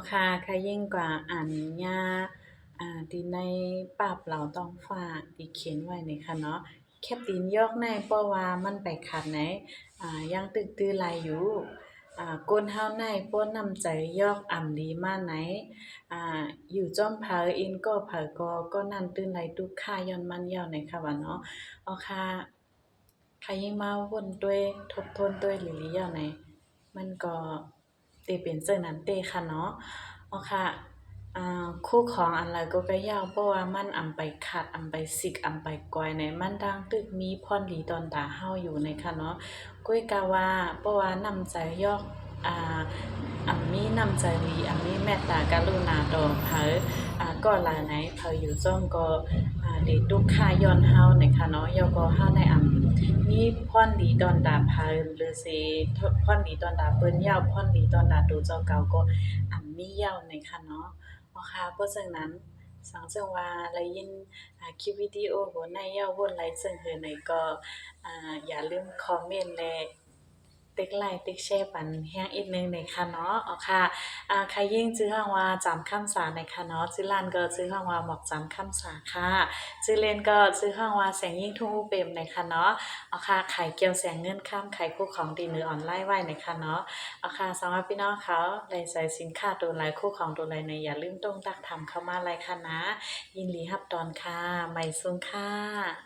ค่ะยิ่งกว่าอ่านยาที่ในปรับเราต้องฟ้าที่เขียนไว้นี่ค่ะเนาะแคปตีนยอกในเพราะว่ามันไปขัดไหนยังตึกตื้อหลายอยู่ก้นเฮาในป้นนำใจยอกอ่ำดีมาไหนอยู่จ้อมเผออินก็เผอก็นั่นตื้นไหลตุกค่าย้อนมันยาวในค่ะว่าเนาะค่ะยิ่งมาวนด้วยทบทวนด้วยหลีๆยาวไหนมันก็เตเป็นจังนั้นเตค่ะเนาะค่ะคู่ของอันไรก็ยาวเพราะว่ามันอำไปขัดอำไปสิกอำไปกอยในมันดังตึกมีพรดีตอนตาเฮาอยู่ในค่ะเนาะกุ้ยกะว่าเพราะว่านำใจยอกอ่ามีน้ำใจดีมีเมตตากรุณาต่อเผอก็หลายไหนเผออยู่จ้องก็ได้ทุกข์ค่าย้อนเฮาในค่ะเนาะยอก็เฮาในมีพรดีตอนตาเผอหรือสิพรดีตอนตาเปิ้นยาวพรดีตอนตาตูเจ้าเก่าก็มียาวในค่ะเนาะค่ะเพราะฉะนั้นสังเจงว่าไลยินคลิปวิดีโอหัวในเย้าวนไลฟ์ซึ่งหือในก็อย่าลืมคอมเมนต์และติ๊กไลค์ติ๊กแชร์ปันแฮงอีกนึงในค่ะเนาะค่ะใครยิ่งชื่อฮ้องว่าจำคำสาในค่ะเนาะชื่อร้านก็ชื่อฮ้องว่าหมอกจำคำสาค่ะชื่อเล่นก็ชื่อฮ้องว่าแสงยิ่งทุ่งอูเปมในค่ะเนาะค่ะขายเกี่ยวแสงเงินค่ำขายคู่ของดีเหนือออนไลน์ไว้ในค่ะเนาะค่ะสำหรับพี่น้องเขาแลใส่สินค้าตัวใดคู่ของตัวใดในอย่าลืมต้องตักทำเข้ามาเลยค่ะนะยินดีรับตอนค่ะใหม่ซุงค่ะ